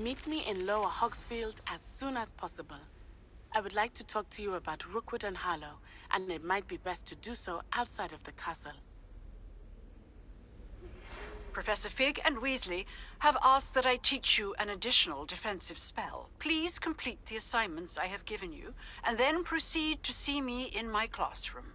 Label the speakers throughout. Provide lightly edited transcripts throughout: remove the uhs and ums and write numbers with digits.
Speaker 1: Meet me in Lower Hogsfield as soon as possible. I would like to talk to you about Rookwood and Harlow, and it might be best to do so outside of the castle.
Speaker 2: Professor Fig and Weasley have asked that I teach you an additional defensive spell. Please complete the assignments I have given you, and then proceed to see me in my classroom.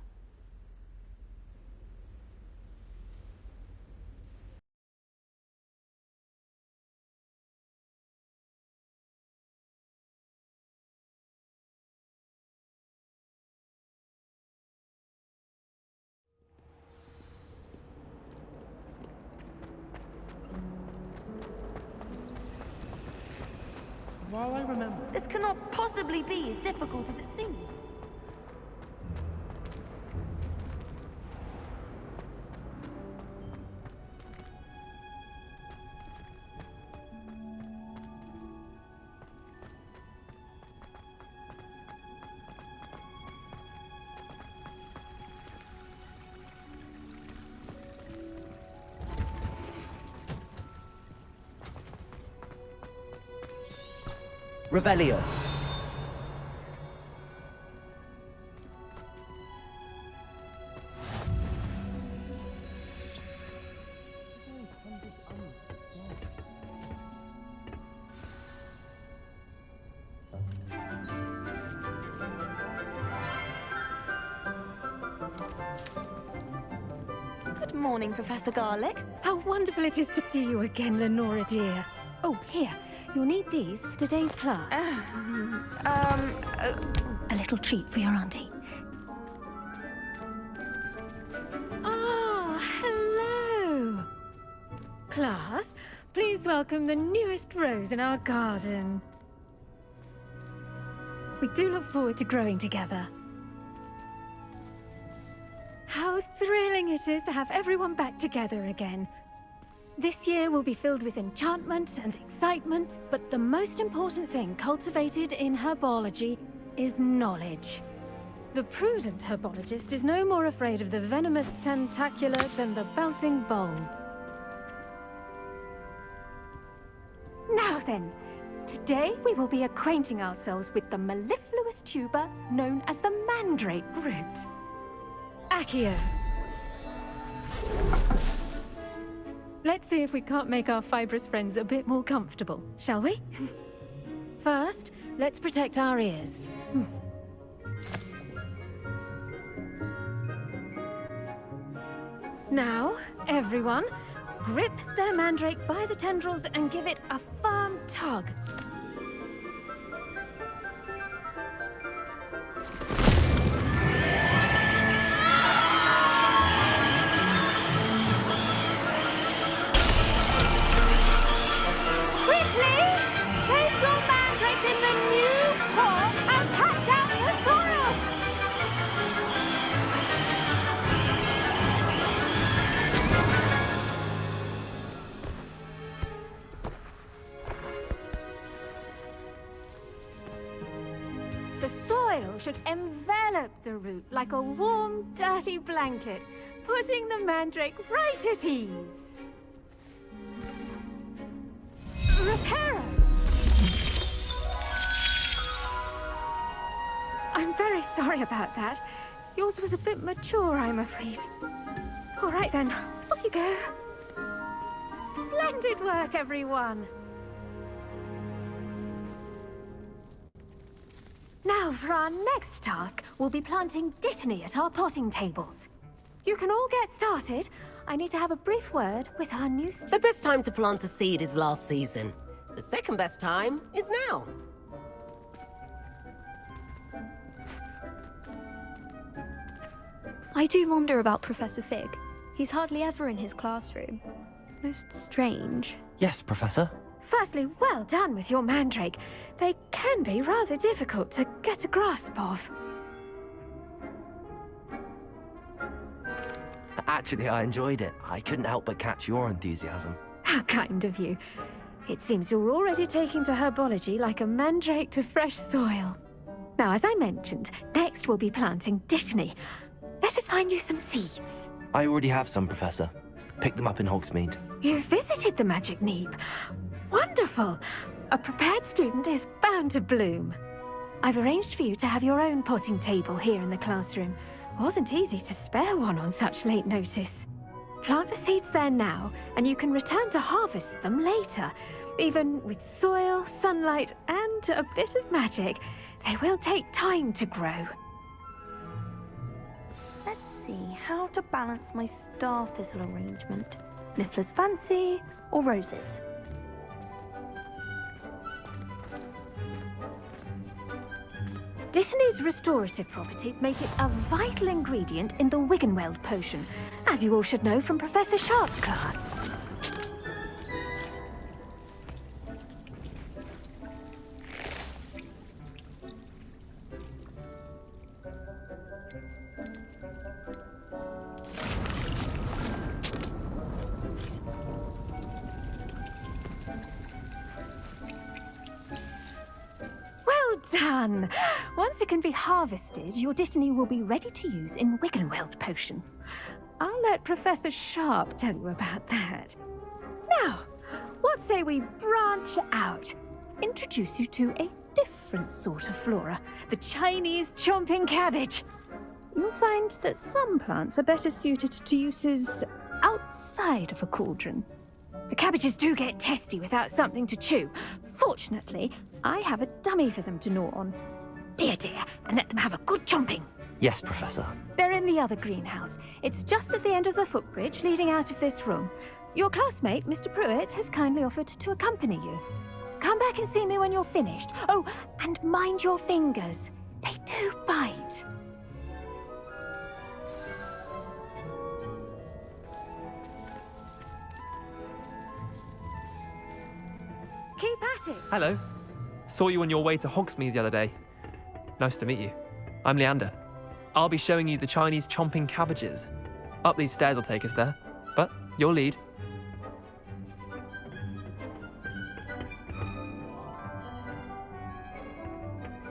Speaker 3: While I remember...
Speaker 4: This cannot possibly be as difficult as it seems.
Speaker 3: Revelio.
Speaker 4: Good morning, Professor Garlick.
Speaker 5: How wonderful it is to see you again, Lenora dear. Oh, here. You'll need these for today's class. A little treat for your auntie. Ah, hello! Class, please welcome the newest rose in our garden. We do look forward to growing together. How thrilling it is to have everyone back together again. This year will be filled with enchantment and excitement, but the most important thing cultivated in herbology is knowledge. The prudent herbologist is no more afraid of the venomous tentacular than the bouncing bulb. Now then, today we will be acquainting ourselves with the mellifluous tuber known as the mandrake root. Accio. Let's see if we can't make our fibrous friends a bit more comfortable, shall we? First, let's protect our ears. Now, everyone, grip their mandrake by the tendrils and give it a firm tug. Should envelop the root like a warm, dirty blanket, putting the mandrake right at ease. Reparo! I'm very sorry about that. Yours was a bit mature, I'm afraid. All right then, off you go. Splendid work, everyone. Now, for our next task, we'll be planting Dittany at our potting tables. You can all get started. I need to have a brief word with our new...
Speaker 6: The best time to plant a seed is last season. The second best time is now.
Speaker 7: I do wonder about Professor Fig. He's hardly ever in his classroom. Most strange.
Speaker 3: Yes, Professor.
Speaker 5: Firstly, well done with your mandrake. They can be rather difficult to get a grasp of.
Speaker 3: Actually, I enjoyed it. I couldn't help but catch your enthusiasm.
Speaker 5: How kind of you. It seems you're already taking to herbology like a mandrake to fresh soil. Now, as I mentioned, next we'll be planting Dittany. Let us find you some seeds.
Speaker 3: I already have some, Professor. Picked them up in Hogsmeade.
Speaker 5: You visited the Magic Neep. Wonderful! A prepared student is bound to bloom. I've arranged for you to have your own potting table here in the classroom. Wasn't easy to spare one on such late notice. Plant the seeds there now, and you can return to harvest them later. Even with soil, sunlight, and a bit of magic, they will take time to grow.
Speaker 4: Let's see how to balance my star thistle arrangement. Miffler's fancy or roses?
Speaker 5: Dittany's restorative properties make it a vital ingredient in the Wiggenweld potion, as you all should know from Professor Sharp's class. Done! Once it can be harvested, your Dittany will be ready to use in Wiggenweld potion. I'll let Professor Sharp tell you about that. Now, what say we branch out? Introduce you to a different sort of flora, the Chinese chomping cabbage. You'll find that some plants are better suited to uses outside of a cauldron. The cabbages do get testy without something to chew. Fortunately, I have a dummy for them to gnaw on. Be a dear and let them have a good chomping.
Speaker 3: Yes, Professor.
Speaker 5: They're in the other greenhouse. It's just at the end of the footbridge leading out of this room. Your classmate, Mr. Pruitt, has kindly offered to accompany you. Come back and see me when you're finished. Oh, and mind your fingers. They do bite. Keep at it.
Speaker 8: Hello. Saw you on your way to Hogsmeade the other day. Nice to meet you. I'm Leander. I'll be showing you the Chinese chomping cabbages. Up these stairs will take us there, but you'll lead.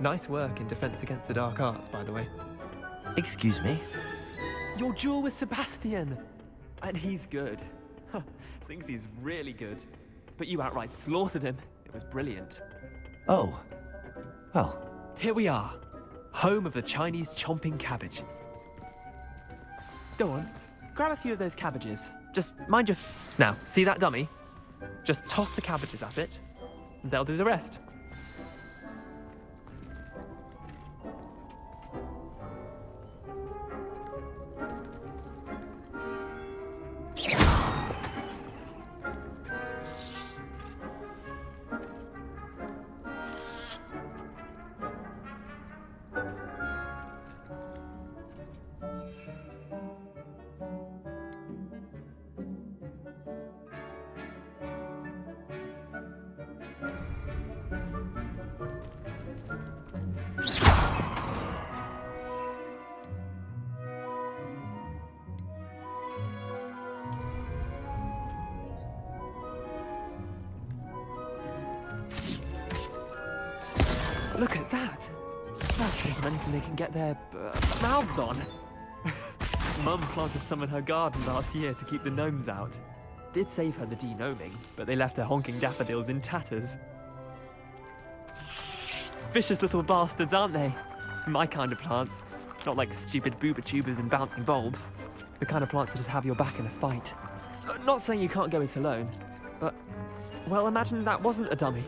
Speaker 8: Nice work in Defense Against the Dark Arts, by the way.
Speaker 3: Excuse me?
Speaker 8: Your duel with Sebastian! And he's good. Thinks he's really good. But you outright slaughtered him. It was brilliant.
Speaker 3: Oh. Well.
Speaker 8: Here we are. Home of the Chinese chomping cabbage. Go on. Grab a few of those cabbages. Just mind your... Now, see that dummy? Just toss the cabbages at it, and they'll do the rest. Look at that! They'll trade on anything they can get their mouths on. Mum planted some in her garden last year to keep the gnomes out. Did save her the de-gnoming, but they left her honking daffodils in tatters. Vicious little bastards, aren't they? My kind of plants. Not like stupid booba tubers and bouncing bulbs. The kind of plants that'd have your back in a fight. Not saying you can't go it alone, but... Well, imagine that wasn't a dummy.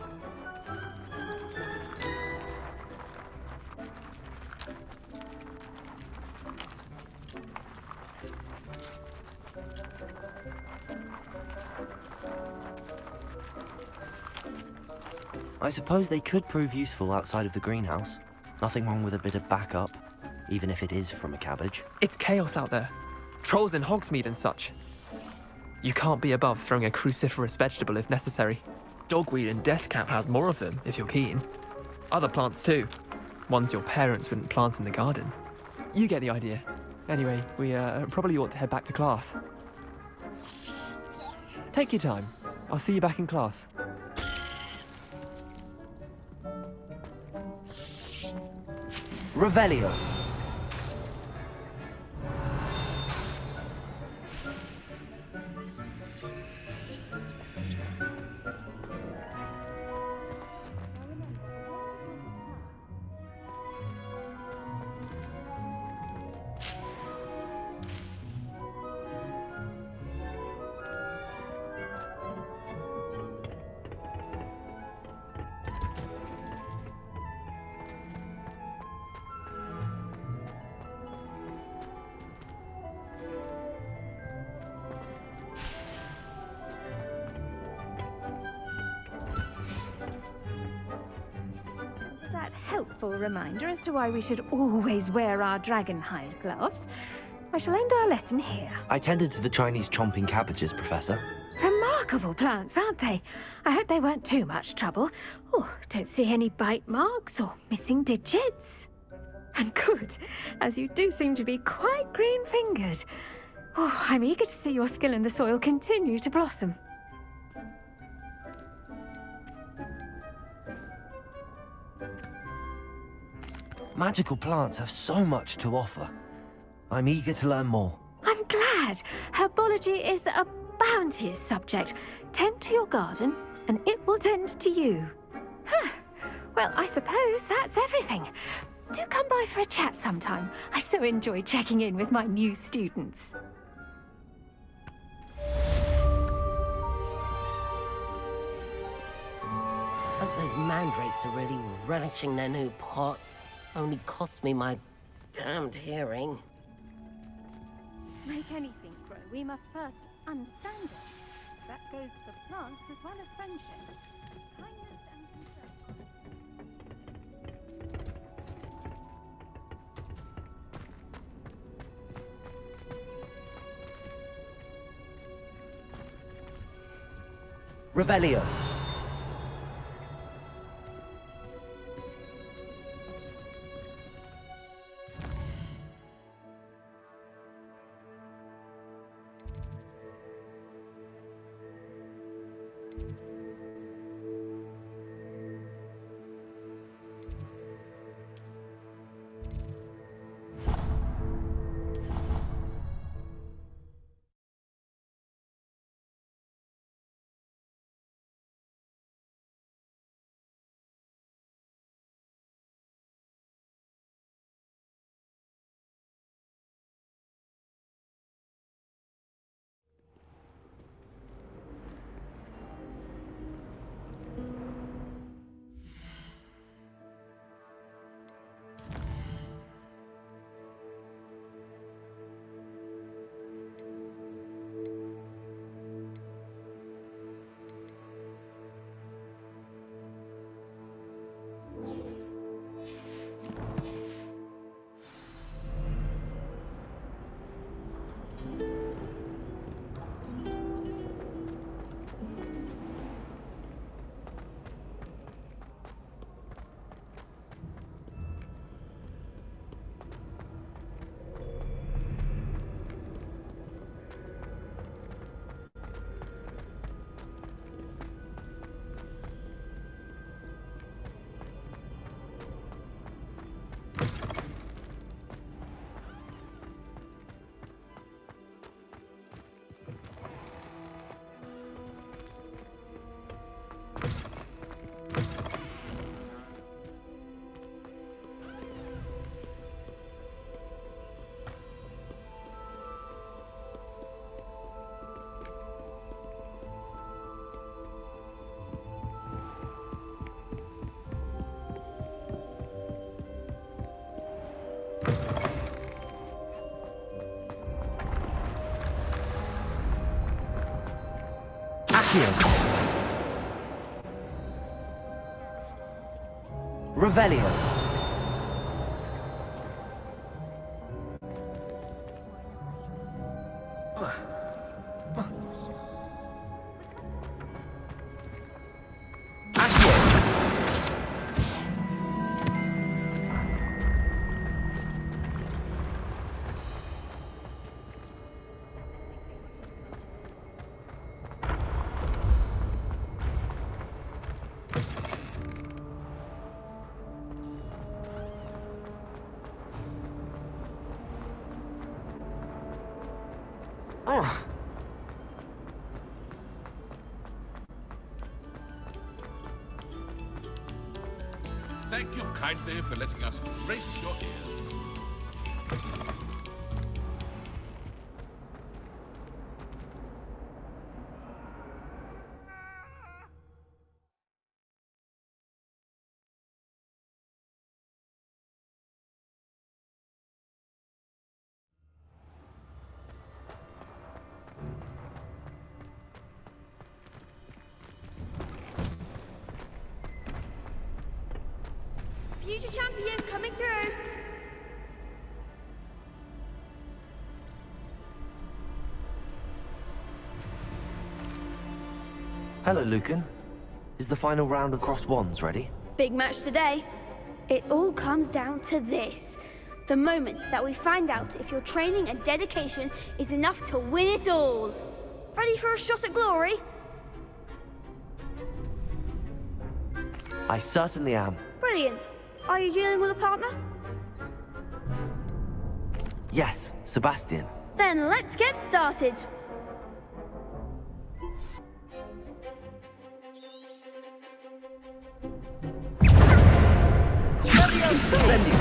Speaker 3: I suppose they could prove useful outside of the greenhouse. Nothing wrong with a bit of backup, even if it is from a cabbage.
Speaker 8: It's chaos out there. Trolls in Hogsmeade and such. You can't be above throwing a cruciferous vegetable if necessary. Dogweed and deathcap has more of them, if you're keen. Other plants too. Ones your parents wouldn't plant in the garden. You get the idea. Anyway, we probably ought to head back to class. Take your time. I'll see you back in class.
Speaker 3: Revelio.
Speaker 5: helpful reminder as to why we should always wear our dragon hide gloves, I shall end our lesson here.
Speaker 3: I tended to the Chinese chomping cabbages, Professor.
Speaker 5: Remarkable plants, aren't they? I hope they weren't too much trouble. Oh, don't see any bite marks or missing digits. And good, as you do seem to be quite green-fingered. Oh, I'm eager to see your skill in the soil continue to blossom.
Speaker 3: Magical plants have so much to offer. I'm eager to learn more.
Speaker 5: I'm glad. Herbology is a bounteous subject. Tend to your garden, and it will tend to you. Huh. Well, I suppose that's everything. Do come by for a chat sometime. I so enjoy checking in with my new students.
Speaker 6: Hope those mandrakes are really relishing their new pots. Only cost me my damned hearing.
Speaker 5: To make anything grow, we must first understand it. That goes for plants as well as friendship. Kindness and concern.
Speaker 3: Revelio. Revelio.
Speaker 9: Thank you kindly for letting us grace your ears.
Speaker 10: Future champion coming through.
Speaker 3: Hello, Lucan. Is the final round of cross wands ready?
Speaker 10: Big match today. It all comes down to this. The moment that we find out if your training and dedication is enough to win it all. Ready for a shot at glory?
Speaker 3: I certainly am.
Speaker 10: Brilliant. Are you dealing with a partner?
Speaker 3: Yes, Sebastian.
Speaker 10: Then let's get started.
Speaker 3: Incendio!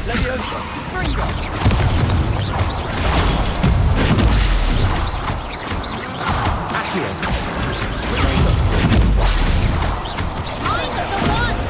Speaker 3: Leviosa! Springo! Accio!
Speaker 10: I'm the one!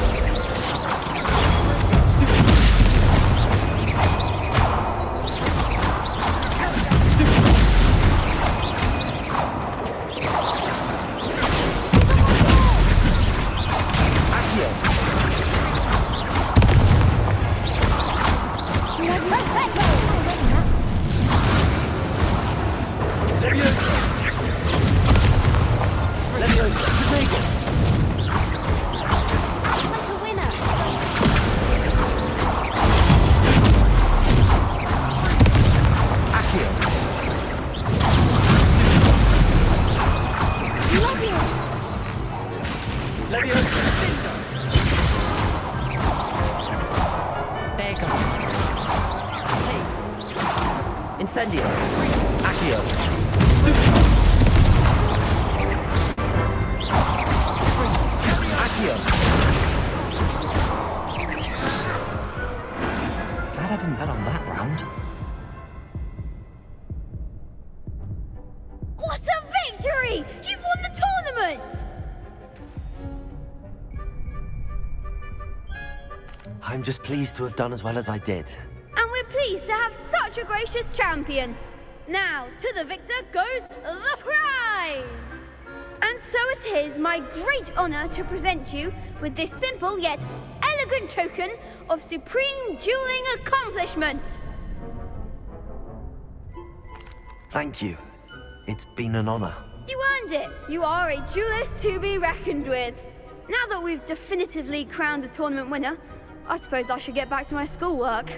Speaker 3: Incendio! Accio! Accio! Glad I didn't bet on that round.
Speaker 10: What a victory! You've won the tournament!
Speaker 3: I'm just pleased to have done as well as I did.
Speaker 10: And we're pleased to have such a gracious champion. Now, to the victor goes the prize! And so it is my great honor to present you with this simple yet elegant token of supreme dueling accomplishment.
Speaker 3: Thank you. It's been an honor.
Speaker 10: You earned it. You are a duelist to be reckoned with. Now that we've definitively crowned the tournament winner, I suppose I should get back to my schoolwork.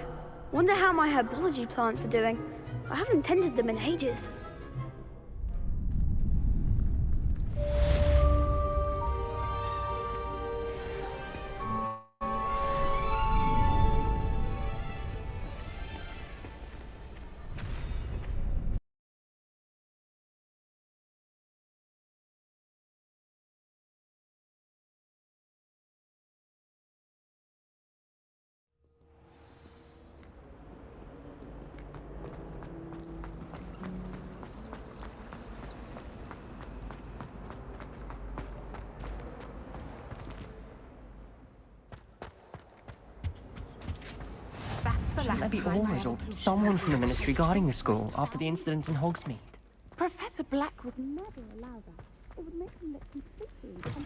Speaker 10: Wonder how my herbology plants are doing. I haven't tended them in ages.
Speaker 11: Maybe Ormers or someone from the Ministry guarding the school after the incident in Hogsmeade.
Speaker 1: Professor Black would
Speaker 10: Never allow that. It would make them look completely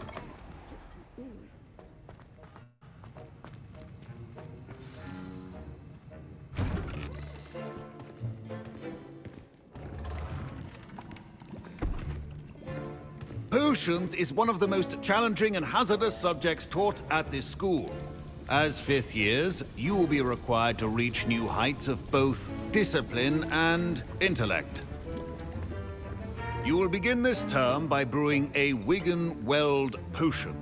Speaker 9: Potions is one of the most challenging and hazardous subjects taught at this school. As fifth years, you will be required to reach new heights of both discipline and intellect. You will begin this term by brewing a Wigan-Weld potion.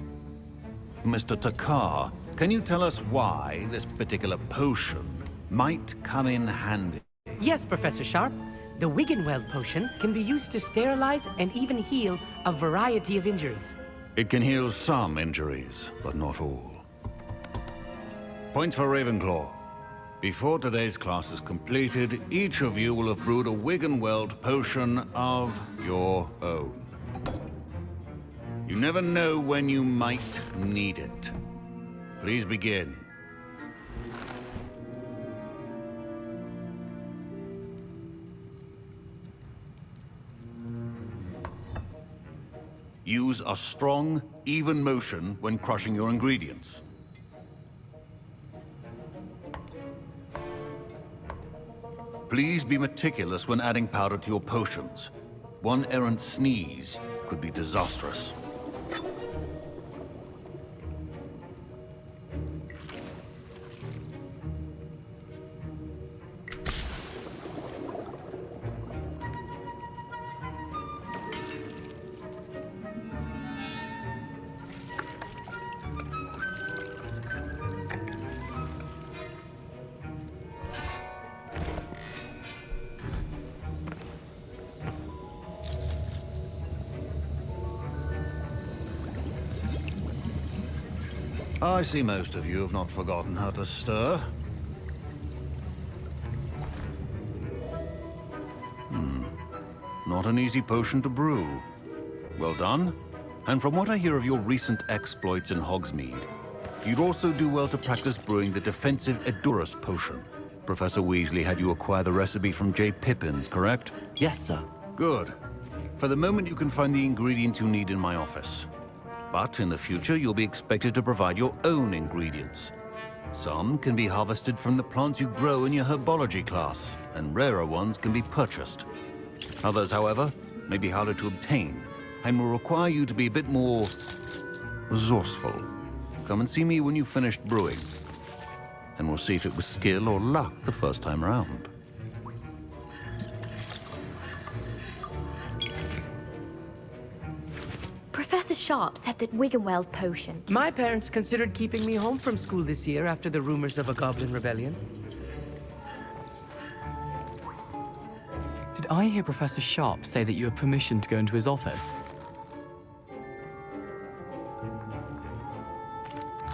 Speaker 9: Mr. Takar, can you tell us why this particular potion might come in handy?
Speaker 11: Yes, Professor Sharp. The Wigan-Weld potion can be used to sterilize and even heal a variety of injuries.
Speaker 9: It can heal some injuries, but not all. Point for Ravenclaw. Before today's class is completed, each of you will have brewed a Wigan-Weld potion of your own. You never know when you might need it. Please begin. Use a strong, even motion when crushing your ingredients. Please be meticulous when adding powder to your potions. One errant sneeze could be disastrous. I see most of you have not forgotten how to stir. Not an easy potion to brew. Well done. And from what I hear of your recent exploits in Hogsmeade, you'd also do well to practice brewing the defensive Edurus potion. Professor Weasley had you acquire the recipe from J. Pippins, correct?
Speaker 3: Yes, sir.
Speaker 9: Good. For the moment, you can find the ingredients you need in my office. But in the future, you'll be expected to provide your own ingredients. Some can be harvested from the plants you grow in your herbology class, and rarer ones can be purchased. Others, however, may be harder to obtain, and will require you to be a bit more resourceful. Come and see me when you've finished brewing, and we'll see if it was skill or luck the first time round.
Speaker 12: Professor Sharp said that Wiggenweld potion.
Speaker 11: My parents considered keeping me home from school this year after the rumors of a goblin rebellion.
Speaker 13: Did I hear Professor Sharp say that you have permission to go into his office?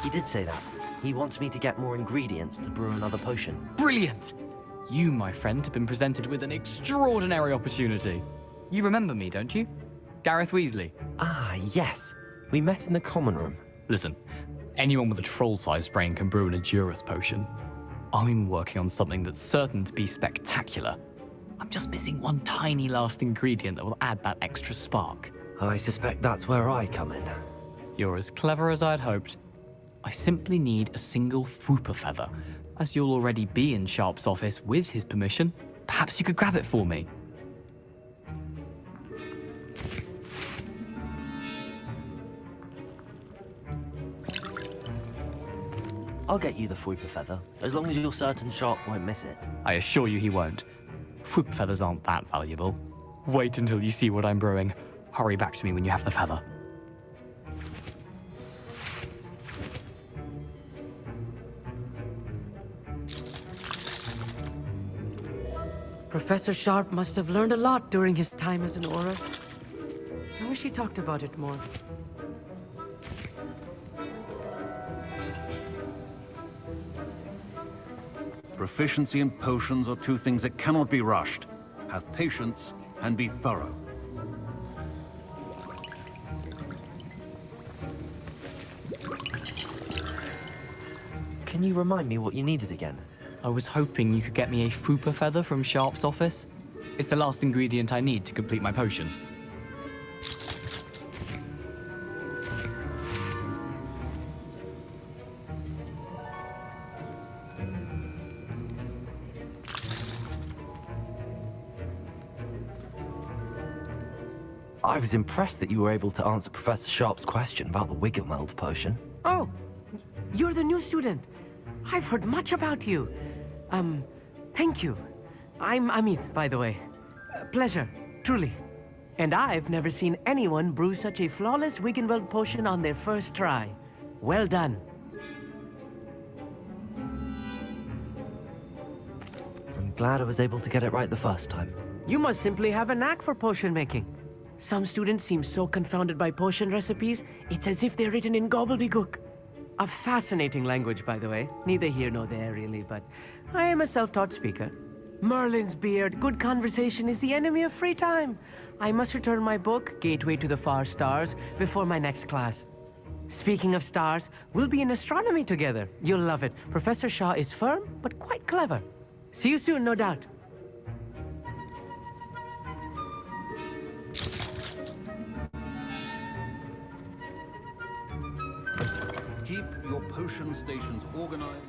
Speaker 3: He did say that. He wants me to get more ingredients to brew another potion.
Speaker 13: Brilliant! You, my friend, have been presented with an extraordinary opportunity. You remember me, don't you? Gareth Weasley.
Speaker 3: Ah, yes. We met in the common room.
Speaker 13: Listen, anyone with a troll-sized brain can brew an Edurus potion. I'm working on something that's certain to be spectacular. I'm just missing one tiny last ingredient that will add that extra spark.
Speaker 3: I suspect that's where I come in.
Speaker 13: You're as clever as I'd hoped. I simply need a single Fwooper feather. As you'll already be in Sharp's office with his permission, perhaps you could grab it for me.
Speaker 3: I'll get you the Fwooper feather, as long as you're certain Sharp won't miss it.
Speaker 13: I assure you he won't. Fwooper feathers aren't that valuable. Wait until you see what I'm brewing. Hurry back to me when you have the feather.
Speaker 11: Professor Sharp must have learned a lot during his time as an Auror. I wish he talked about it more.
Speaker 9: Proficiency in potions are two things that cannot be rushed. Have patience and be thorough.
Speaker 3: Can you remind me what you needed again?
Speaker 13: I was hoping you could get me a Fwooper feather from Sharp's office. It's the last ingredient I need to complete my potion.
Speaker 3: I was impressed that you were able to answer Professor Sharp's question about the Wiggenweld potion.
Speaker 11: Oh, you're the new student. I've heard much about you. Thank you. I'm Amit, by the way. Pleasure, truly. And I've never seen anyone brew such a flawless Wiggenweld potion on their first try. Well done.
Speaker 3: I'm glad I was able to get it right the first time.
Speaker 11: You must simply have a knack for potion making. Some students seem so confounded by potion recipes, it's as if they're written in gobbledygook. A fascinating language, by the way. Neither here nor there, really, but I am a self-taught speaker. Merlin's beard, good conversation is the enemy of free time. I must return my book, Gateway to the Far Stars, before my next class. Speaking of stars, we'll be in astronomy together. You'll love it. Professor Shaw is firm, but quite clever. See you soon, no doubt.
Speaker 9: Keep your potion stations organized.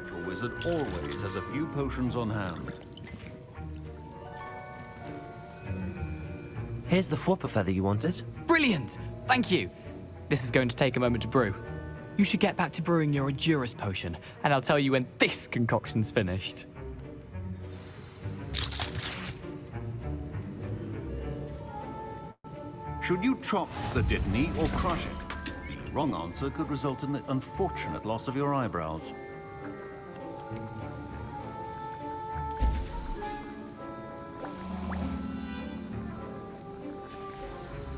Speaker 9: A wizard always has a few potions on hand.
Speaker 3: Here's the Fwopper feather you wanted.
Speaker 13: Brilliant! Thank you. This is going to take a moment to brew. You should get back to brewing your Adurus potion, and I'll tell you when this concoction's finished.
Speaker 9: Should you chop the Dittany or crush it? The wrong answer could result in the unfortunate loss of your eyebrows.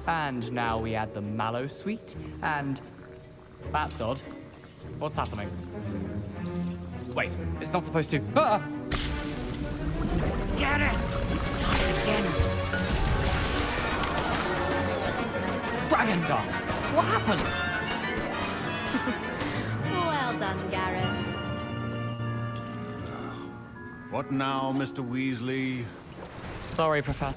Speaker 13: And now we add the mallow sweet, and... That's odd. What's happening? Wait, it's not supposed to... Ah!
Speaker 6: Get it! Get it!
Speaker 13: Dragon Dog! What happened?
Speaker 10: Well done, Gareth.
Speaker 9: What now, Mr. Weasley?
Speaker 13: Sorry, Professor.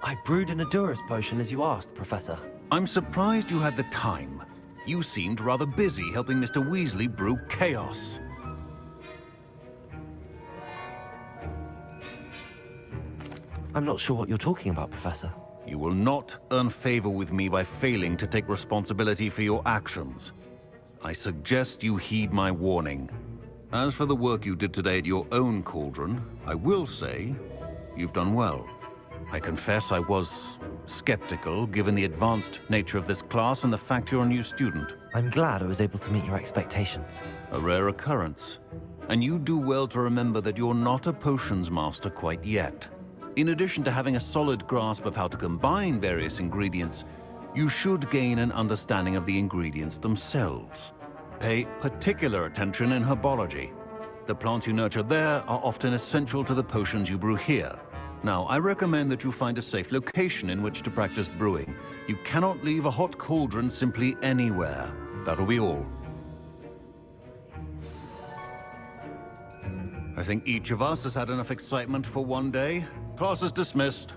Speaker 3: I brewed an Adurus potion as you asked, Professor.
Speaker 9: I'm surprised you had the time. You seemed rather busy helping Mr. Weasley brew chaos.
Speaker 3: I'm not sure what you're talking about, Professor.
Speaker 9: You will not earn favor with me by failing to take responsibility for your actions. I suggest you heed my warning. As for the work you did today at your own cauldron, I will say you've done well. I confess I was skeptical, given the advanced nature of this class and the fact you're a new student.
Speaker 3: I'm glad I was able to meet your expectations.
Speaker 9: A rare occurrence. And you do well to remember that you're not a potions master quite yet. In addition to having a solid grasp of how to combine various ingredients, you should gain an understanding of the ingredients themselves. Pay particular attention in herbology. The plants you nurture there are often essential to the potions you brew here. Now, I recommend that you find a safe location in which to practice brewing. You cannot leave a hot cauldron simply anywhere. That'll be all. I think each of us has had enough excitement for one day. Class is dismissed.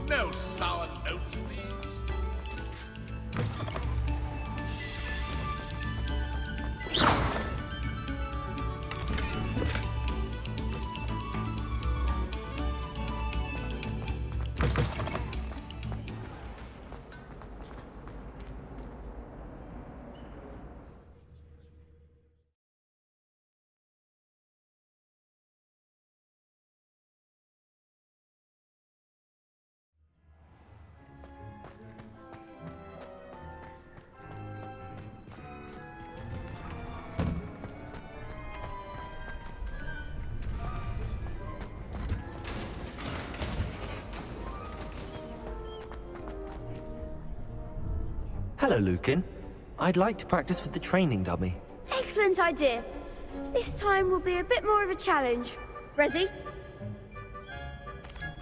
Speaker 14: No sour notes, please.
Speaker 3: Hello, Lucan. I'd like to practice with the training dummy.
Speaker 10: Excellent idea. This time will be a bit more of a challenge. Ready?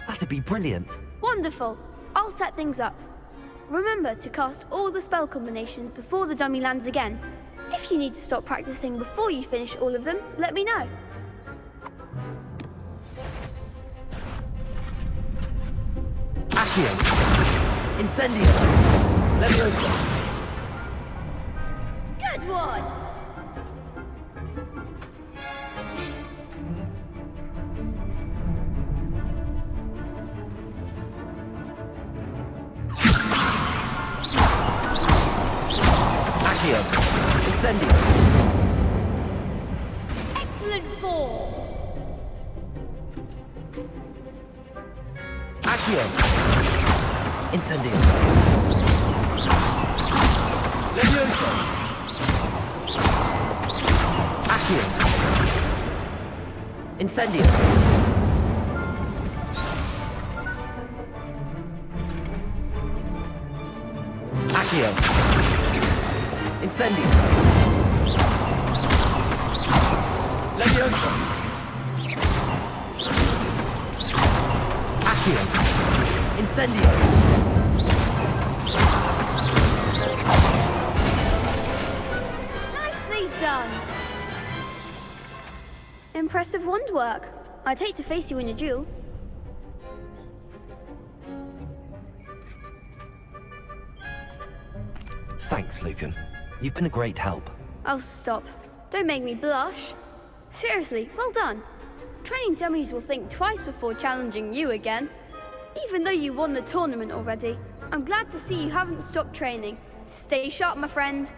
Speaker 3: That'd be brilliant.
Speaker 10: Wonderful. I'll set things up. Remember to cast all the spell combinations before the dummy lands again. If you need to stop practicing before you finish all of them, let me know.
Speaker 3: Accio! Incendio! Leviosa!
Speaker 10: Good one!
Speaker 3: Accio! Incendio!
Speaker 10: Excellent form!
Speaker 3: Accio! Incendio! Leviosa! Accio! Incendio! Accio! Incendio! Leviosa! Accio! Incendio!
Speaker 10: Nicely done! Impressive wand work. I'd hate to face you in a duel.
Speaker 3: Thanks, Lucan. You've been a great help.
Speaker 10: Oh, stop. Don't make me blush. Seriously, well done. Training dummies will think twice before challenging you again. Even though you won the tournament already, I'm glad to see you haven't stopped training. Stay sharp, my friend.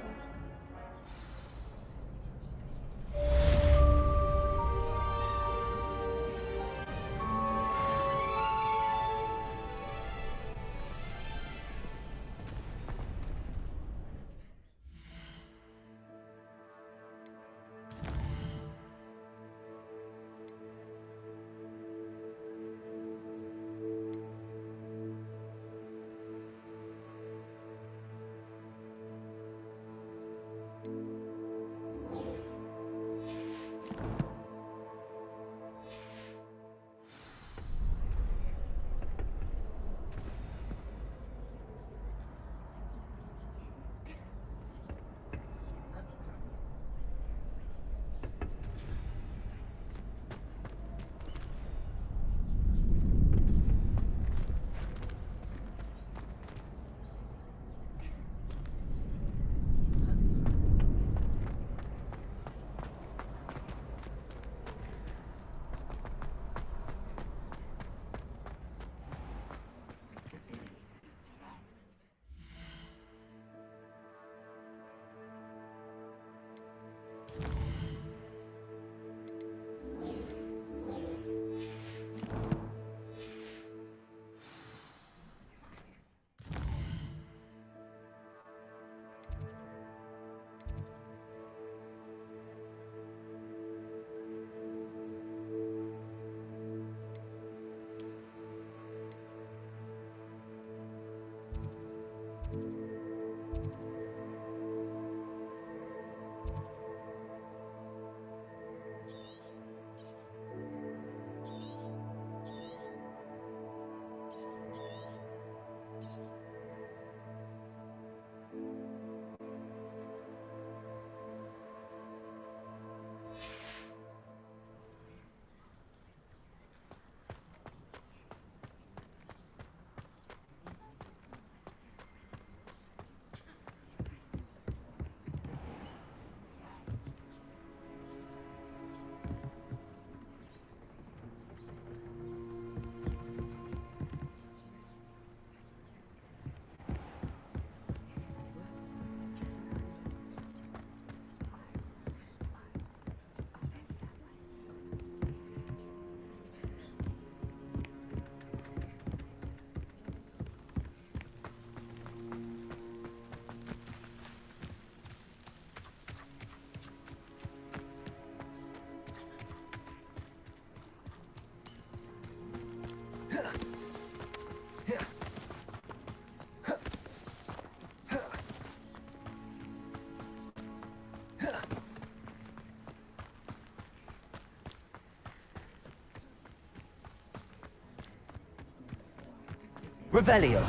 Speaker 3: Revelio.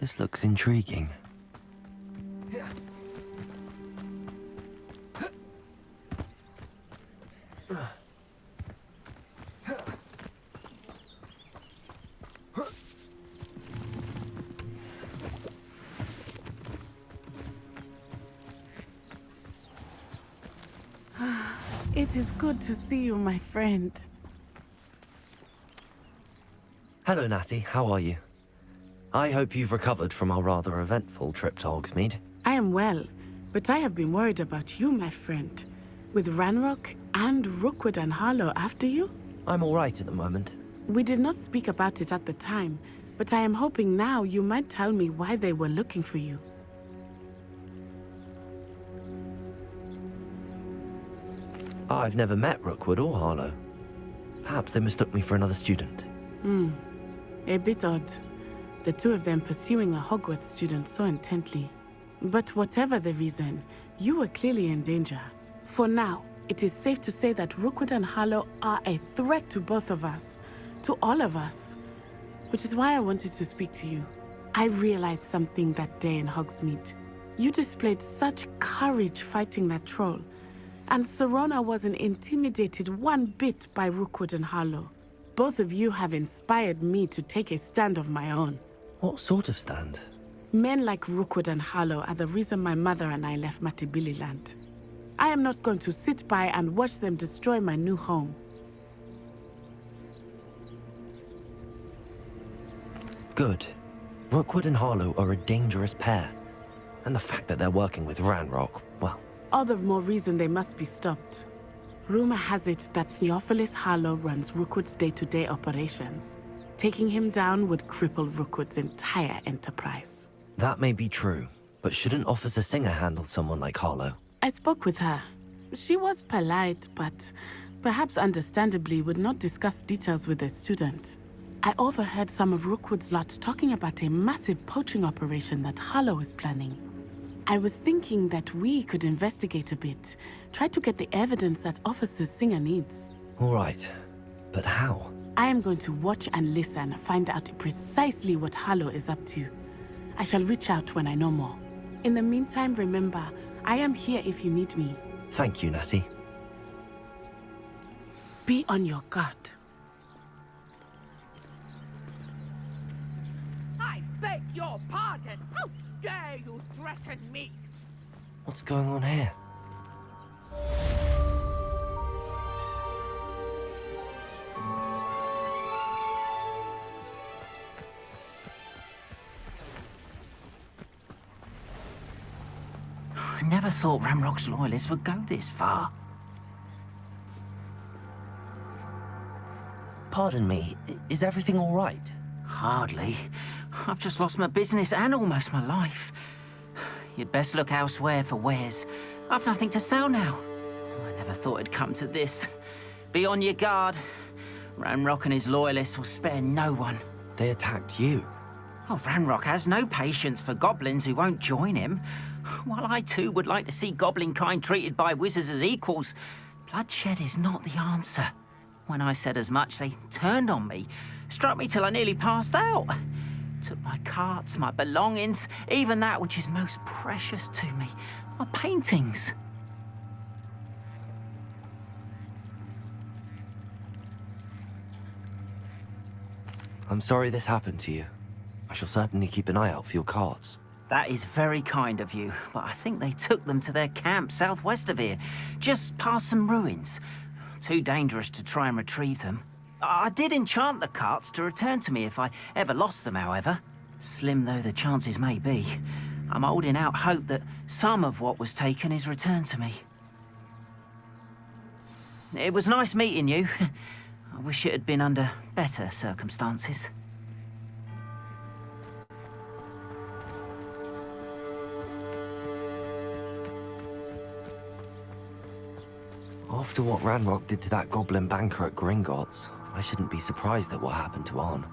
Speaker 3: This looks intriguing.
Speaker 1: It is good to see you, my friend.
Speaker 3: Hello, Natty. How are you? I hope you've recovered from our rather eventful trip to Hogsmeade.
Speaker 1: I am well, but I have been worried about you, my friend. With Ranrock and Rookwood and Harlow after you?
Speaker 3: I'm all right at the moment.
Speaker 1: We did not speak about it at the time, but I am hoping now you might tell me why they were looking for you.
Speaker 3: I've never met Rookwood or Harlow. Perhaps they mistook me for another student.
Speaker 1: A bit odd. The two of them pursuing a Hogwarts student so intently. But whatever the reason, you were clearly in danger. For now, it is safe to say that Rookwood and Harlow are a threat to both of us. To all of us. Which is why I wanted to speak to you. I realized something that day in Hogsmeade. You displayed such courage fighting that troll. And Serona wasn't intimidated one bit by Rookwood and Harlow. Both of you have inspired me to take a stand of my own.
Speaker 3: What sort of stand?
Speaker 1: Men like Rookwood and Harlow are the reason my mother and I left Matibili Land. I am not going to sit by and watch them destroy my new home.
Speaker 3: Good. Rookwood and Harlow are a dangerous pair. And the fact that they're working with Ranrock, well...
Speaker 1: All the more reason they must be stopped. Rumor has it that Theophilus Harlow runs Rookwood's day-to-day operations. Taking him down would cripple Rookwood's entire enterprise.
Speaker 3: That may be true, but shouldn't Officer Singer handle someone like Harlow?
Speaker 1: I spoke with her. She was polite, but perhaps understandably would not discuss details with a student. I overheard some of Rookwood's lot talking about a massive poaching operation that Harlow is planning. I was thinking that we could investigate a bit, try to get the evidence that Officer Singer needs.
Speaker 3: All right, but how?
Speaker 1: I am going to watch and listen, find out precisely what Harlow is up to. I shall reach out when I know more. In the meantime, remember, I am here if you need me.
Speaker 3: Thank you, Natty.
Speaker 1: Be on your guard.
Speaker 15: I beg your pardon! How dare you threaten me?
Speaker 3: What's going on here?
Speaker 16: I never thought Ranrock's loyalists would go this far.
Speaker 3: Pardon me, is everything all right?
Speaker 16: Hardly. I've just lost my business and almost my life. You'd best look elsewhere for wares. I've nothing to sell now. I never thought it'd come to this. Be on your guard. Ranrock and his loyalists will spare no one.
Speaker 3: They attacked you?
Speaker 16: Oh, Ranrock has no patience for goblins who won't join him. While I too would like to see goblin kind treated by wizards as equals, bloodshed is not the answer. When I said as much, they turned on me, struck me till I nearly passed out. Took my carts, my belongings, even that which is most precious to me, my paintings.
Speaker 3: I'm sorry this happened to you. I shall certainly keep an eye out for your carts.
Speaker 16: That is very kind of you, but I think they took them to their camp southwest of here, just past some ruins. Too dangerous to try and retrieve them. I did enchant the carts to return to me if I ever lost them, however. Slim though the chances may be, I'm holding out hope that some of what was taken is returned to me. It was nice meeting you. I wish it had been under better circumstances.
Speaker 3: After what Ranrock did to that goblin banker at Gringotts, I shouldn't be surprised at what happened to Arn.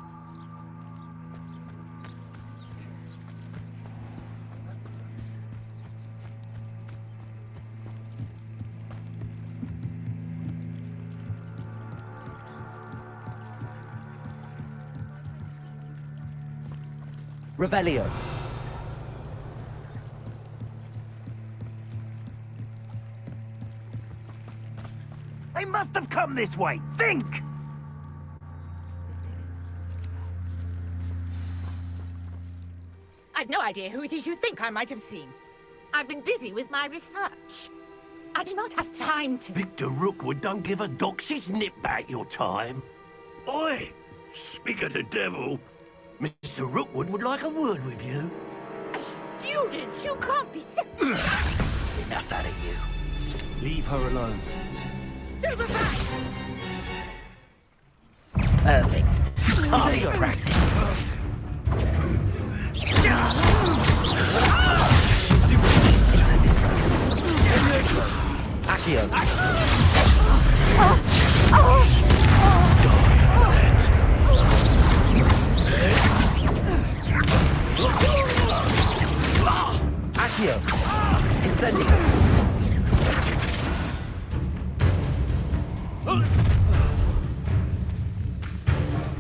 Speaker 11: Revelio.
Speaker 17: They must have come this way. Think!
Speaker 15: I've no idea who it is you think I might have seen. I've been busy with my research. I do not have time to...
Speaker 17: Victor Rookwood don't give a doxy's nip back your time. Oi! Speak of the devil. Mr. Rookwood would like a word with you.
Speaker 15: Students, you can't be sick.
Speaker 17: Enough out of you. Leave her alone.
Speaker 15: Stupefy!
Speaker 17: Perfect. Target practice.
Speaker 3: Accio. Accio. Incendio.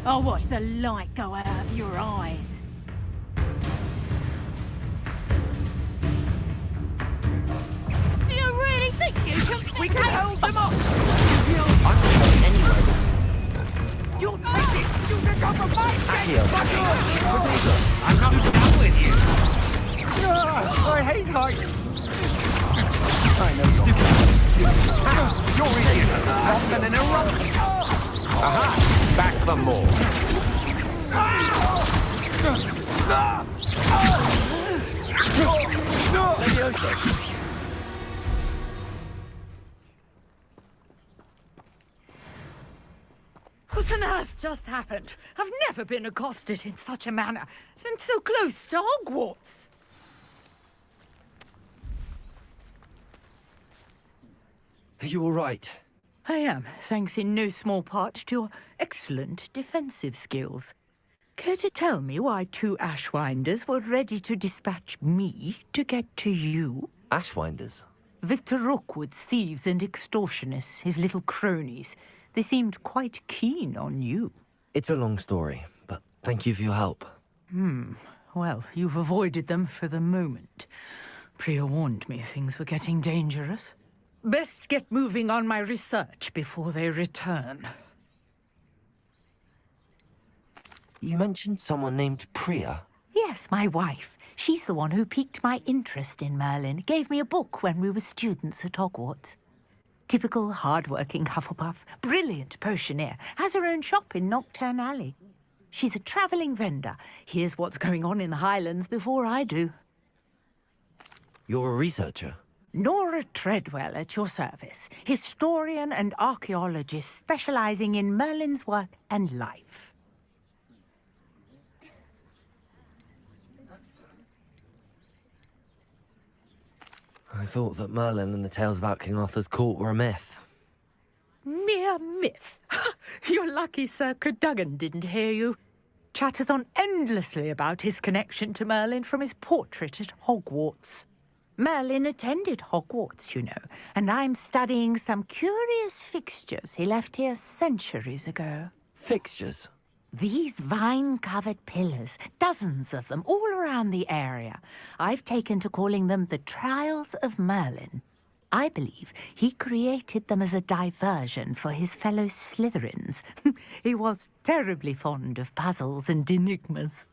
Speaker 5: I'll watch the light go out of your eyes.
Speaker 15: Do you really think you can... We can hold them off!
Speaker 3: I'm going anyway.
Speaker 15: You'll take it! You can go for my sake!
Speaker 17: I'm not done with you.
Speaker 11: I hate heights.
Speaker 17: I know
Speaker 11: You're easier to stop than an eruption.
Speaker 17: Aha! Back for more.
Speaker 15: What on earth just happened? I've never been accosted in such a manner, and so close to Hogwarts.
Speaker 3: Are you all right?
Speaker 15: I am, thanks in no small part to your excellent defensive skills. Care to tell me why two Ashwinders were ready to dispatch me to get to you?
Speaker 3: Ashwinders?
Speaker 15: Victor Rookwood's thieves and extortionists, his little cronies. They seemed quite keen on you.
Speaker 3: It's a long story, but thank you for your help.
Speaker 15: Well, you've avoided them for the moment. Priya warned me things were getting dangerous. Best get moving on my research before they return.
Speaker 3: You mentioned someone named Priya.
Speaker 15: Yes, my wife. She's the one who piqued my interest in Merlin. Gave me a book when we were students at Hogwarts. Typical hard-working Hufflepuff, brilliant potioneer, has her own shop in Knockturn Alley. She's a travelling vendor. Hears what's going on in the Highlands before I do.
Speaker 3: You're a researcher?
Speaker 15: Nora Treadwell at your service, historian and archaeologist specialising in Merlin's work and life.
Speaker 3: I thought that Merlin and the tales about King Arthur's court were a myth.
Speaker 15: Mere myth. You're lucky Sir Cadogan didn't hear you. Chatters on endlessly about his connection to Merlin from his portrait at Hogwarts. Merlin attended Hogwarts, you know, and I'm studying some curious fixtures he left here centuries ago.
Speaker 3: Fixtures?
Speaker 15: These vine-covered pillars, dozens of them, all around the area. I've taken to calling them the Trials of Merlin. I believe he created them as a diversion for his fellow Slytherins. He was terribly fond of puzzles and enigmas.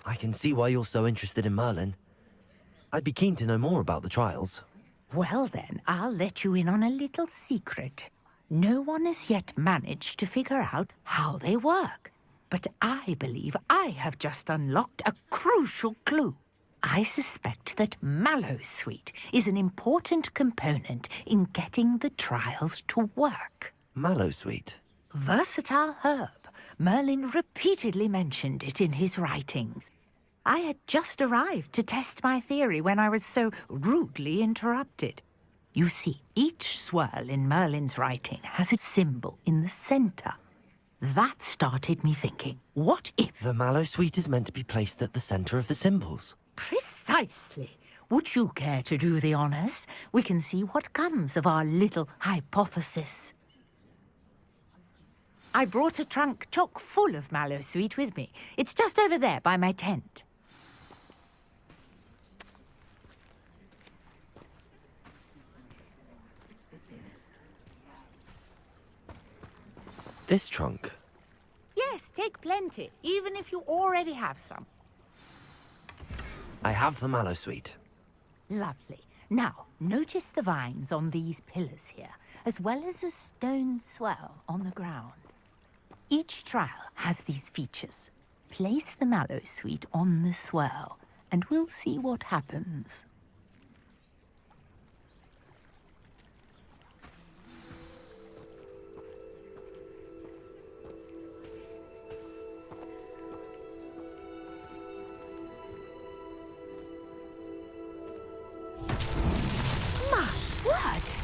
Speaker 3: I can see why you're so interested in Merlin. I'd be keen to know more about the trials.
Speaker 15: Well then, I'll let you in on a little secret. No one has yet managed to figure out how they work. But I believe I have just unlocked a crucial clue. I suspect that Mallowsweet is an important component in getting the trials to work.
Speaker 3: Mallowsweet?
Speaker 15: Versatile herb. Merlin repeatedly mentioned it in his writings. I had just arrived to test my theory when I was so rudely interrupted. You see, each swirl in Merlin's writing has a symbol in the center. That started me thinking, what if...
Speaker 3: The mallow sweet is meant to be placed at the center of the symbols.
Speaker 15: Precisely. Would you care to do the honors? We can see what comes of our little hypothesis. I brought a trunk chock full of mallow sweet with me. It's just over there by my tent.
Speaker 3: This trunk?
Speaker 15: Yes, take plenty, even if you already have some.
Speaker 3: I have the mallow sweet.
Speaker 15: Lovely. Now, notice the vines on these pillars here, as well as a stone swell on the ground. Each trial has these features. Place the mallow sweet on the swell, and we'll see what happens.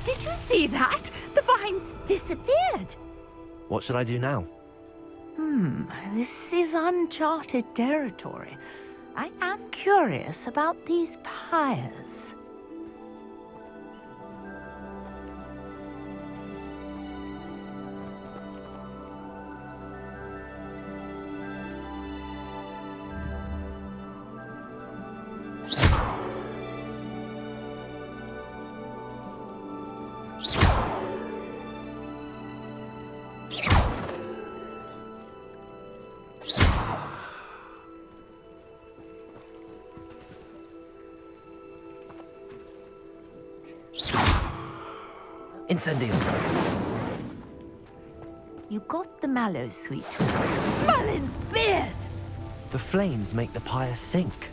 Speaker 15: Did you see that? The vines disappeared.
Speaker 3: What should I do now?
Speaker 15: This is uncharted territory. I am curious about these pyres.
Speaker 3: Incendio.
Speaker 15: You got the mallow sweet. Merlin's beard!
Speaker 3: The flames make the pyre sink.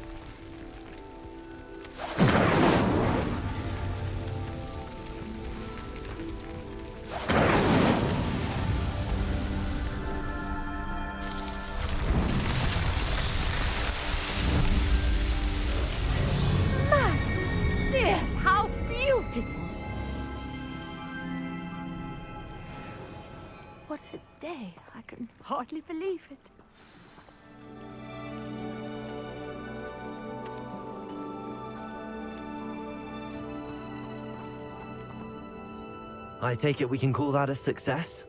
Speaker 15: Merlin's beard! How beautiful! What a day. I can hardly believe it.
Speaker 3: I take it we can call that a success?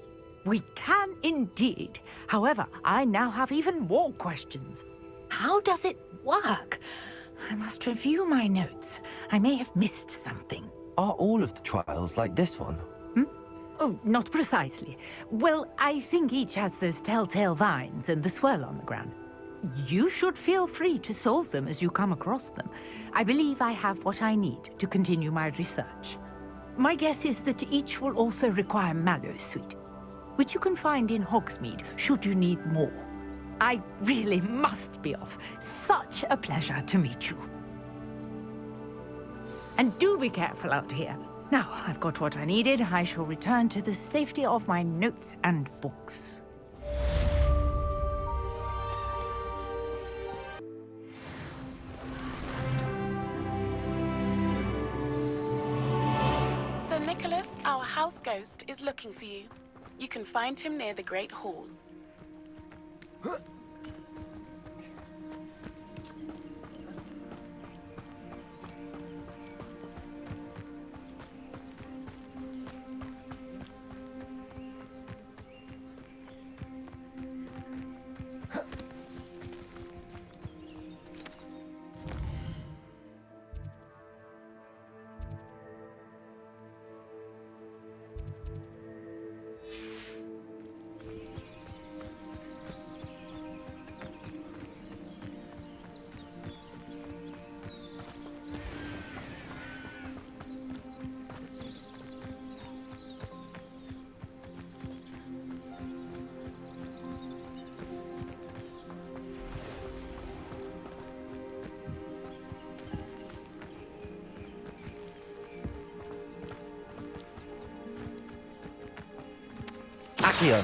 Speaker 15: We can indeed. However, I now have even more questions. How does it work? I must review my notes. I may have missed something.
Speaker 3: Are all of the trials like this one?
Speaker 15: Oh, not precisely. Well, I think each has those telltale vines and the swirl on the ground. You should feel free to solve them as you come across them. I believe I have what I need to continue my research. My guess is that each will also require mallow sweet, which you can find in Hogsmeade should you need more. I really must be off. Such a pleasure to meet you. And do be careful out here. Now, I've got what I needed. I shall return to the safety of my notes and books.
Speaker 1: Sir Nicholas, our house ghost, is looking for you. You can find him near the Great Hall.
Speaker 3: Accio.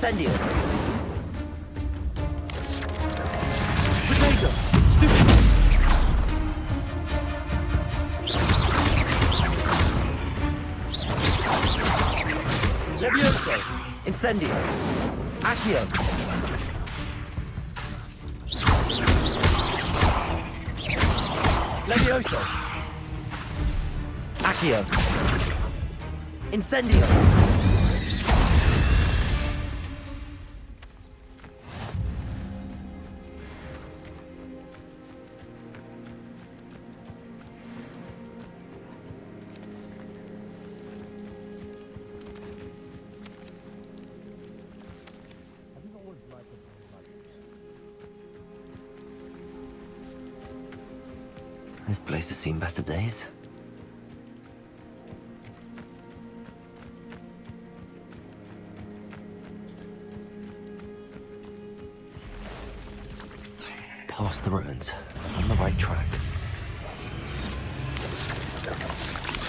Speaker 3: Incendio!
Speaker 11: Potato! Stupid!
Speaker 3: Levioso! Incendio! Accio! Levioso! Accio! Incendio! This place has seen better days. Past the ruins, on the right track.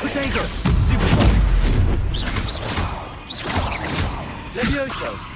Speaker 11: Potato! Stupid one! Levioso!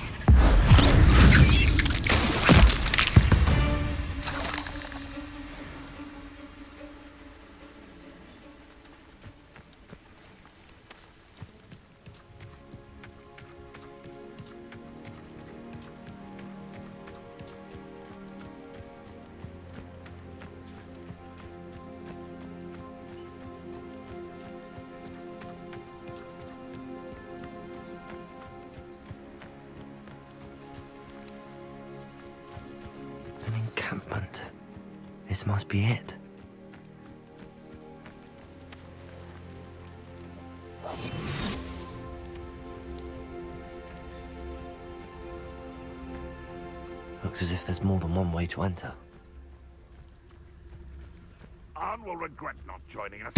Speaker 3: Encampment. This must be it. Looks as if there's more than one way to enter.
Speaker 14: Arn will regret not joining us.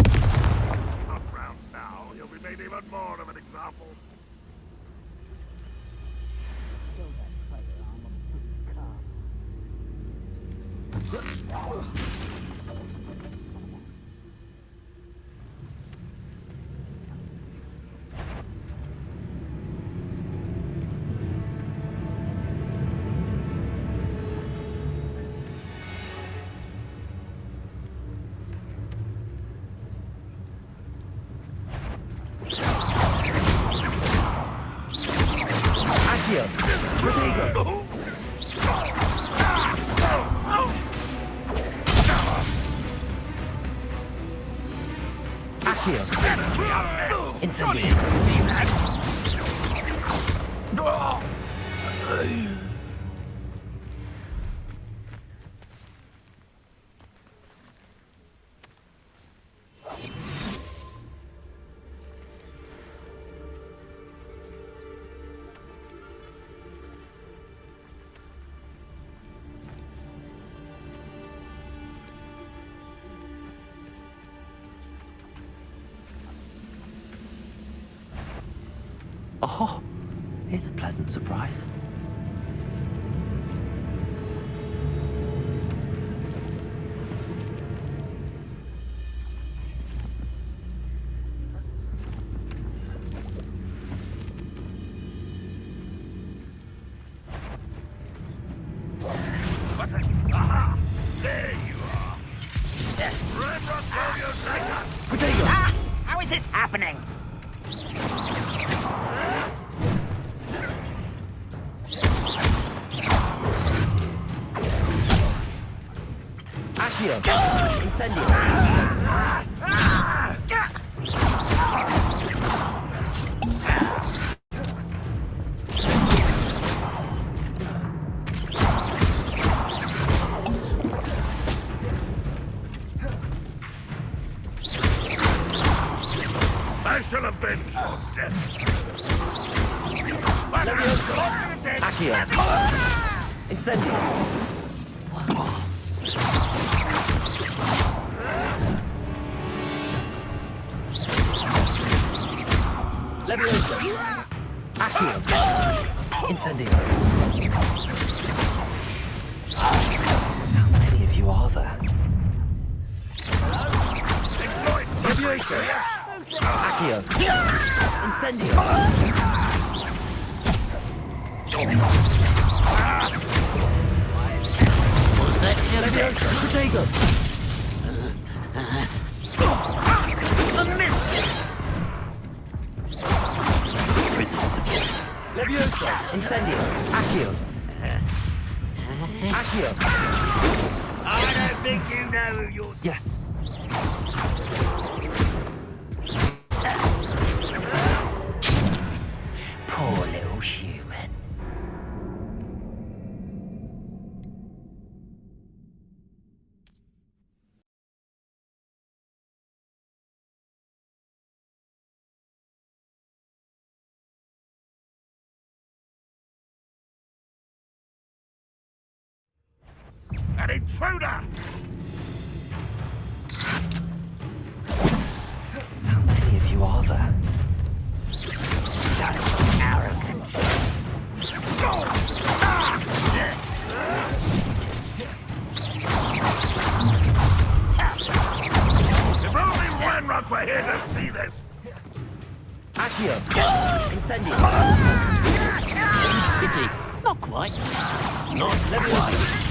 Speaker 14: Not round now, he'll be made even more of an example.
Speaker 3: Accio! Potato! Accio! Incendio! See that? Oh, here's a pleasant surprise.
Speaker 14: Aha! There you are!
Speaker 16: Potato! Ah! How is this happening?
Speaker 3: Accio! Incendio!
Speaker 14: I shall avenge your death!
Speaker 3: Levioso! Accio! Incendio! Levioso! Accio! Incendio! How many of you are there? Levioso! Accio! Incendio!
Speaker 16: Potato! I missed!
Speaker 3: Levioso! Incendio! Accio! Accio!
Speaker 17: I don't think you know who you're...
Speaker 3: Yes.
Speaker 16: Poor little human.
Speaker 14: An intruder!
Speaker 3: How many of you are there?
Speaker 16: Such arrogance.
Speaker 14: If only Ranrock were here to see this!
Speaker 3: Accio! Incendio!
Speaker 16: Pity. Not quite.
Speaker 17: Not quite.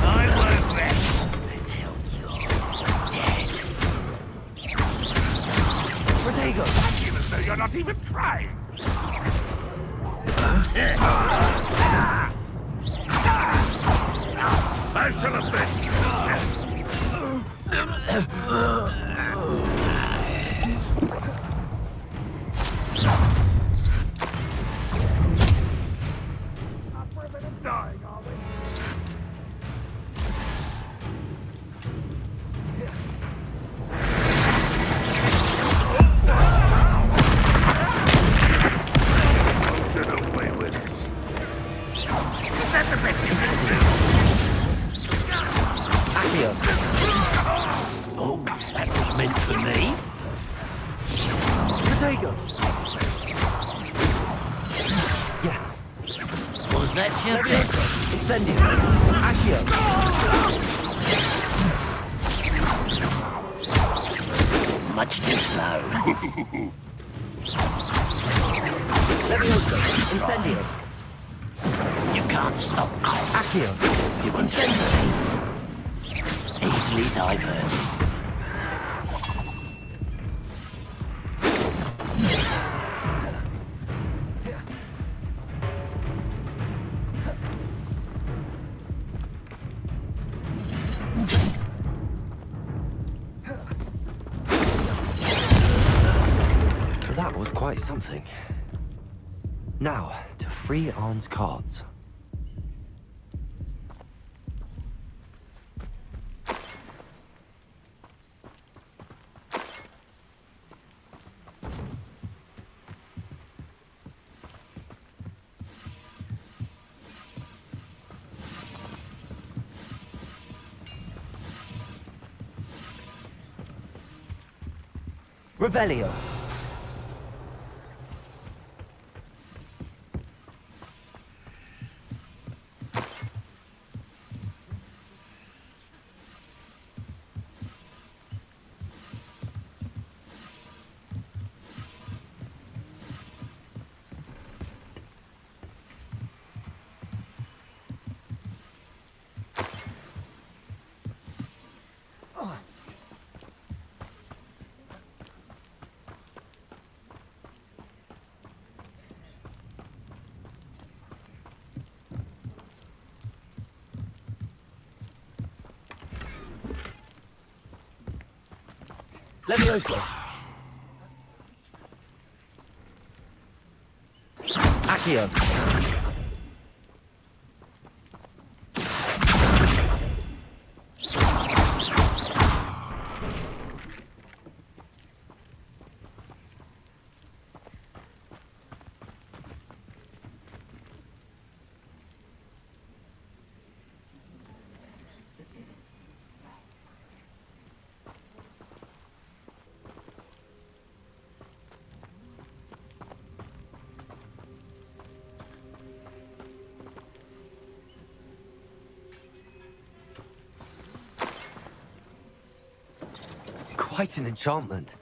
Speaker 17: I won't rest
Speaker 16: Until you're dead.
Speaker 3: Protego!
Speaker 14: Even though you're not even trying! I shall avenge you! Dying, are we? Get away with this. Is that the best you can do?
Speaker 3: Accio!
Speaker 17: Oh, that was meant for me.
Speaker 3: Protego! Yes.
Speaker 16: Was that your best?
Speaker 3: Incendio! Accio!
Speaker 16: Much too slow.
Speaker 3: Levioso! Incendio!
Speaker 16: You can't stop us.
Speaker 3: Accio!
Speaker 16: You want
Speaker 3: Incendio!
Speaker 16: easily diverted.
Speaker 3: That was quite something. Now, to free Arn's cards. Revelio. Levioso. Accio. Quite an enchantment.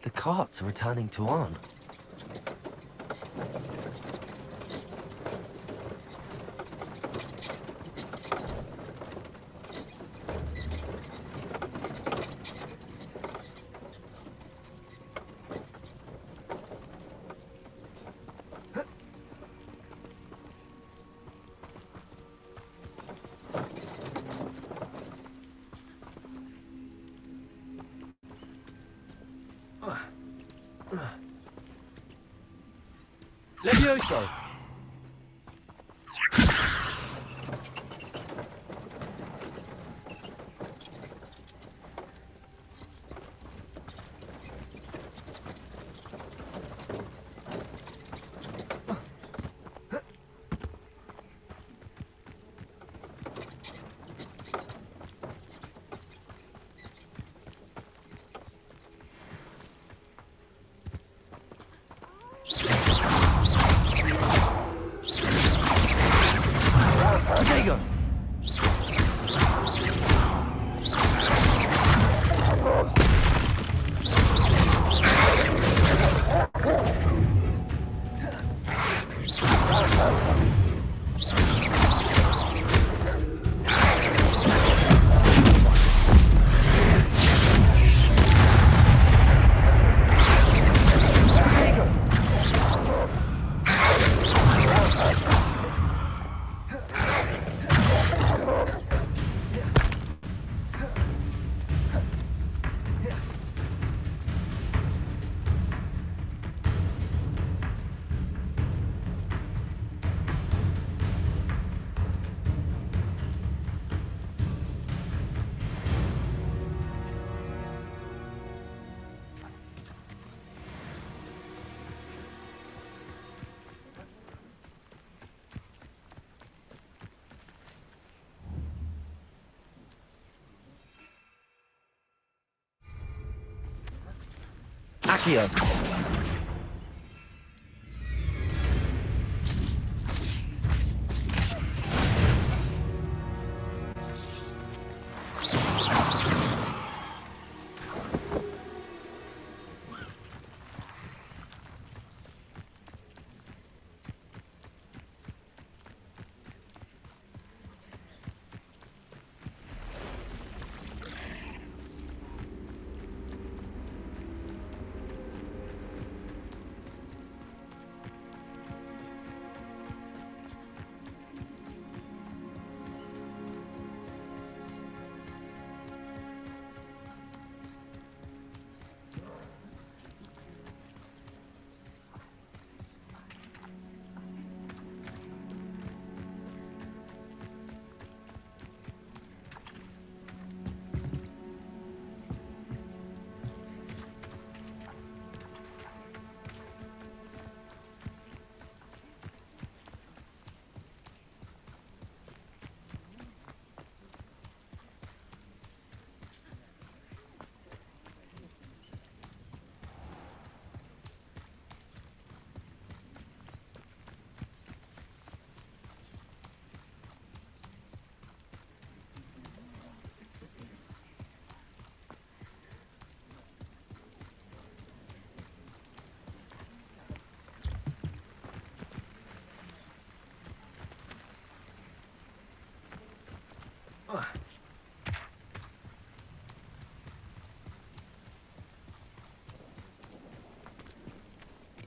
Speaker 3: The carts are returning to Arn. Levioso! Diego! Accio.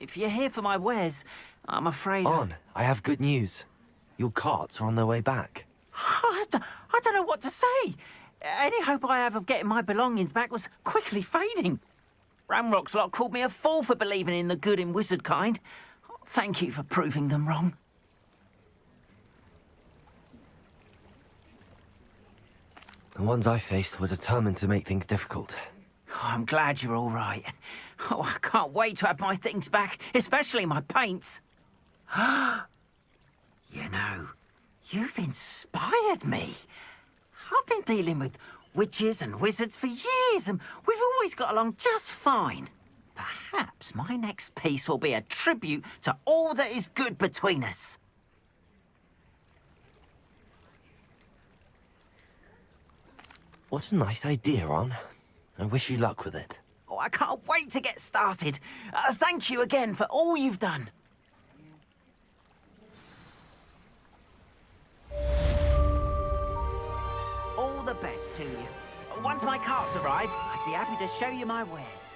Speaker 16: If you're here for my wares, I'm afraid...
Speaker 3: On, I have good news. Your carts are on their way back.
Speaker 16: I don't know what to say. Any hope I have of getting my belongings back was quickly fading. Ramrock's lot called me a fool for believing in the good in wizard kind. Thank you for proving them wrong.
Speaker 3: The ones I faced were determined to make things difficult.
Speaker 16: Oh, I'm glad you're all right. Oh, I can't wait to have my things back, especially my paints. You know, you've inspired me. I've been dealing with witches and wizards for years, and we've always got along just fine. Perhaps my next piece will be a tribute to all that is good between us.
Speaker 3: What a nice idea, Ron. I wish you luck with it.
Speaker 16: Oh, I can't wait to get started. Thank you again for all you've done. All the best to you. Once my carts arrive, I'd be happy to show you my wares.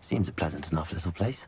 Speaker 3: Seems a pleasant enough little place.